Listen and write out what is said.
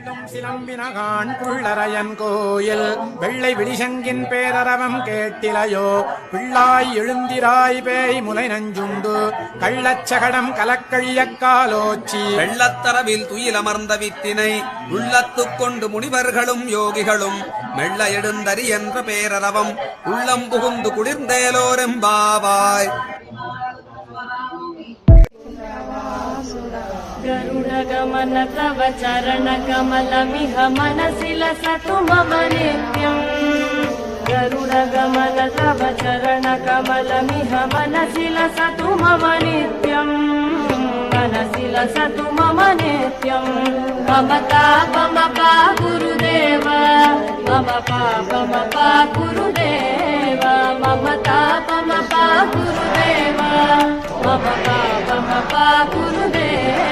சிலம்பினகான் புள்ளரையன் கோயில் வெள்ளை விழிசங்கின் பேரரவம் கேட்டிலையோ பிள்ளாய் எழுந்திராய் பேய் முலை நஞ்சுண்டு கள்ளச்சகடம் கலக்கழியக்காலோச்சி வெள்ளத்தரவில் துயிலமர்ந்த வித்தினை உள்ளத்துக் கொண்டு முனிவர்களும் யோகிகளும் மெல்ல எழுந்தறி என்ற பேரரவம் உள்ளம் புகுந்து குளிர்ந்தேலோரெம்பாவாய். गरुडगमन तव चरणकमलमिह मनसि लसतु मम नित्यम् गरुडगमन तव चरणकमलमिह मनसि लसतु मम नित्यम् मनसि लसतु मम नित्यम् मम तापमपा गुरुदेव मम पापमपा गुरुदेव मम तापमपा गुरुदेव मम पापमपा गुरुदेव